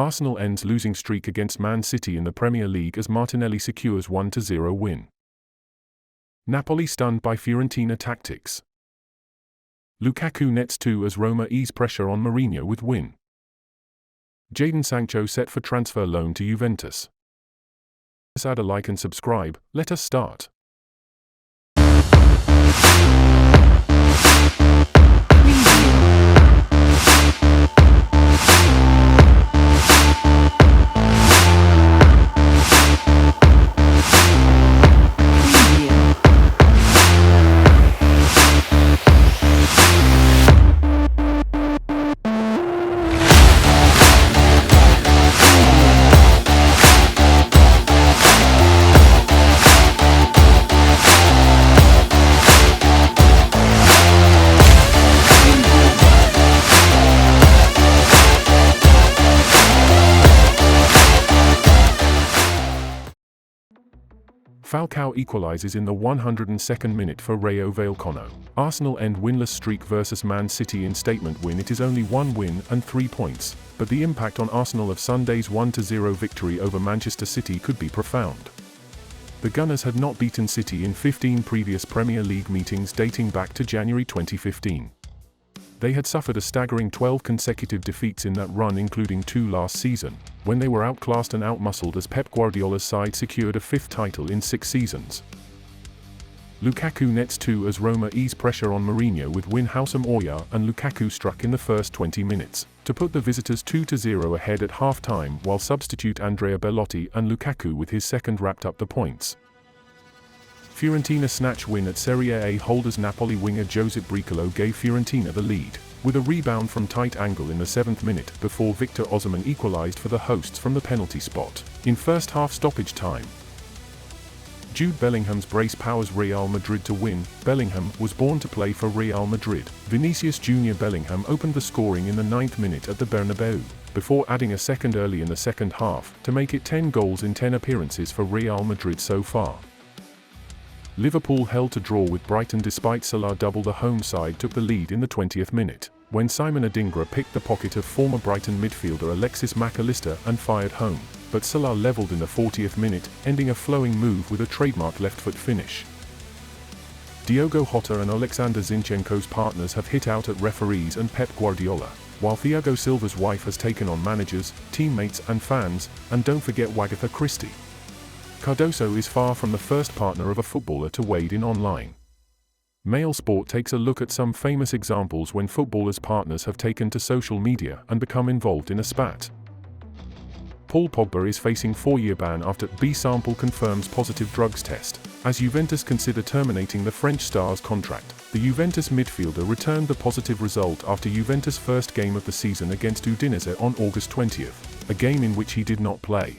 Arsenal ends losing streak against Man City in the Premier League as Martinelli secures 1-0 win. Napoli stunned by Fiorentina tactics. Lukaku nets 2 as Roma ease pressure on Mourinho with win. Jadon Sancho set for transfer loan to Juventus. Add a like and subscribe. Let us start. Falcao equalises in the 102nd minute for Rayo Vallecano. Arsenal end winless streak versus Man City in statement win. It is only 1 win and 3 points, but the impact on Arsenal of Sunday's 1-0 victory over Manchester City could be profound. The Gunners had not beaten City in 15 previous Premier League meetings dating back to January 2015. They had suffered a staggering 12 consecutive defeats in that run, including 2 last season, when they were outclassed and outmuscled as Pep Guardiola's side secured a 5th title in 6 seasons. Lukaku nets 2 as Roma ease pressure on Mourinho with win. Houssem Aouar and Lukaku struck in the first 20 minutes, to put the visitors 2-0 ahead at half-time, while substitute Andrea Bellotti and Lukaku with his second wrapped up the points. Fiorentina snatch win at Serie A holders. Napoli winger Josep Bricolo gave Fiorentina the lead, with a rebound from tight angle in the 7th minute before Victor Osimhen equalised for the hosts from the penalty spot in first half stoppage time. Jude Bellingham's brace powers Real Madrid to win. Bellingham was born to play for Real Madrid. Vinicius Junior Bellingham opened the scoring in the 9th minute at the Bernabeu, before adding a second early in the second half to make it 10 goals in 10 appearances for Real Madrid so far. Liverpool held to draw with Brighton despite Salah double. The home side took the lead in the 20th minute, when Simon Adingra picked the pocket of former Brighton midfielder Alexis Mac Allister and fired home, but Salah levelled in the 40th minute, ending a flowing move with a trademark left-foot finish. Diogo Jota and Alexander Zinchenko's partners have hit out at referees and Pep Guardiola, while Thiago Silva's wife has taken on managers, teammates and fans, and don't forget Wagatha Christie. Cardoso is far from the first partner of a footballer to wade in online. Mail Sport takes a look at some famous examples when footballers' partners have taken to social media and become involved in a spat. Paul Pogba is facing 4-year ban after B-sample confirms positive drugs test, as Juventus consider terminating the French star's contract. The Juventus midfielder returned the positive result after Juventus' first game of the season against Udinese on August 20th, a game in which he did not play.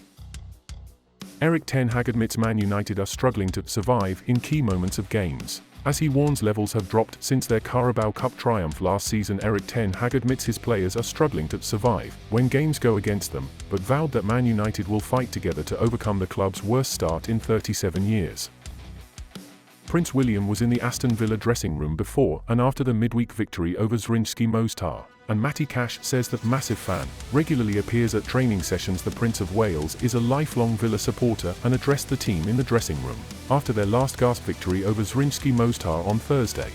Erik ten Hag admits Man United are struggling to survive in key moments of games, as he warns levels have dropped since their Carabao Cup triumph last season. Erik ten Hag admits his players are struggling to survive when games go against them, but vowed that Man United will fight together to overcome the club's worst start in 37 years. Prince William was in the Aston Villa dressing room before and after the midweek victory over Zrinjski Mostar, and Matty Cash says that massive fan, regularly appears at training sessions. The Prince of Wales is a lifelong Villa supporter and addressed the team in the dressing room after their last gasp victory over Zrinjski Mostar on Thursday.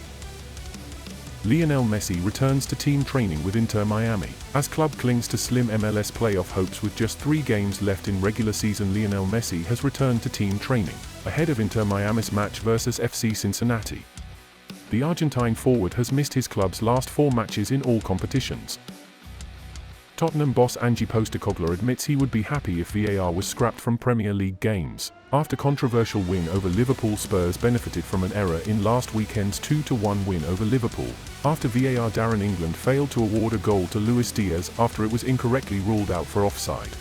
Lionel Messi returns to team training with Inter Miami, as club clings to slim MLS playoff hopes. With just 3 games left in regular season, Lionel Messi has returned to team training, ahead of Inter Miami's match versus FC Cincinnati. The Argentine forward has missed his club's last 4 matches in all competitions. Tottenham boss Ange Postecoglou admits he would be happy if VAR was scrapped from Premier League games, after controversial win over Liverpool. Spurs benefited from an error in last weekend's 2-1 win over Liverpool, after VAR. Darren England failed to award a goal to Luis Diaz after it was incorrectly ruled out for offside.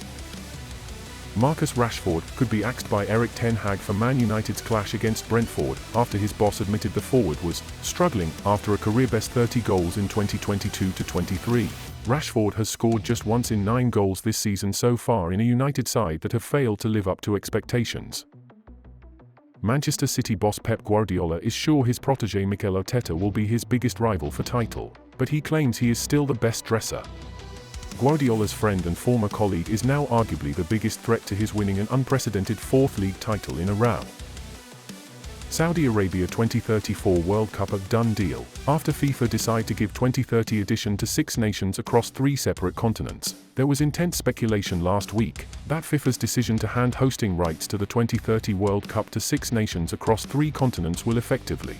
Marcus Rashford could be axed by Erik ten Hag for Man United's clash against Brentford after his boss admitted the forward was struggling after a career-best 30 goals in 2022-23. Rashford has scored just once in 9 goals this season so far in a United side that have failed to live up to expectations. Manchester City boss Pep Guardiola is sure his protégé Mikel Arteta will be his biggest rival for title, but he claims he is still the best dresser. Guardiola's friend and former colleague is now arguably the biggest threat to his winning an unprecedented fourth league title in a row. Saudi Arabia 2034 World Cup a done deal, after FIFA decide to give 2030 edition to 6 nations across 3 separate continents. There was intense speculation last week that FIFA's decision to hand hosting rights to the 2030 World Cup to 6 nations across 3 continents will effectively.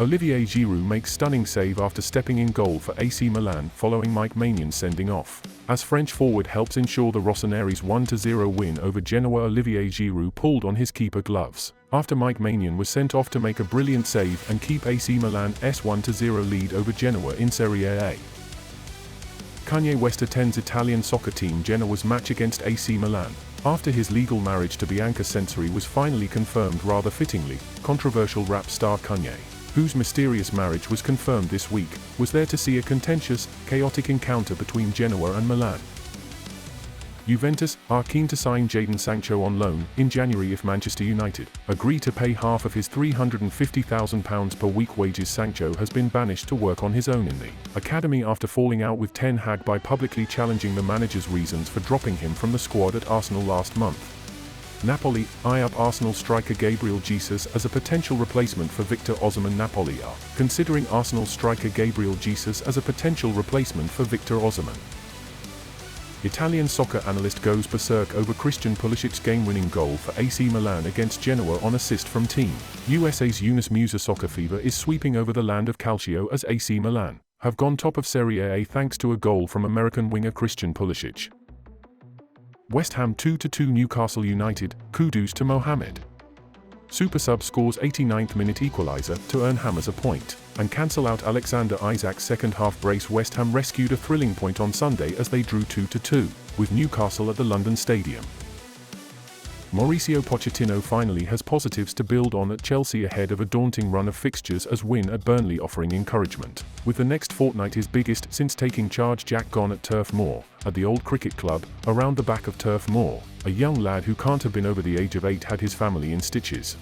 Olivier Giroud makes stunning save after stepping in goal for AC Milan following Mike Maignan sending off. As French forward helps ensure the Rossoneri's 1-0 win over Genoa, Olivier Giroud pulled on his keeper gloves after Mike Maignan was sent off to make a brilliant save and keep AC Milan's 1-0 lead over Genoa in Serie A. Kanye West attends Italian soccer team Genoa's match against AC Milan, after his legal marriage to Bianca Censori was finally confirmed. Rather fittingly, controversial rap star Kanye, whose mysterious marriage was confirmed this week, was there to see a contentious, chaotic encounter between Genoa and Milan. Juventus are keen to sign Jadon Sancho on loan in January if Manchester United agree to pay half of his £350,000 per week wages. Sancho has been banished to work on his own in the academy after falling out with Ten Hag by publicly challenging the manager's reasons for dropping him from the squad at Arsenal last month. Napoli eye up Arsenal striker Gabriel Jesus as a potential replacement for Victor Osimhen. Napoli are considering Arsenal striker Gabriel Jesus as a potential replacement for Victor Osimhen. Italian soccer analyst goes berserk over Christian Pulisic's game-winning goal for AC Milan against Genoa on assist from Team USA's Yunus Musa. Soccer fever is sweeping over the land of Calcio as AC Milan have gone top of Serie A thanks to a goal from American winger Christian Pulisic. West Ham 2-2 Newcastle United, kudos to Mohamed. Super sub scores 89th minute equaliser to earn Hammers a point and cancel out Alexander Isak's second half brace. West Ham rescued a thrilling point on Sunday as they drew 2-2 with Newcastle at the London Stadium. Mauricio Pochettino finally has positives to build on at Chelsea ahead of a daunting run of fixtures as win at Burnley offering encouragement, with the next fortnight his biggest since taking charge. Jack gone at Turf Moor, at the old cricket club, around the back of Turf Moor, a young lad who can't have been over the age of 8 had his family in stitches.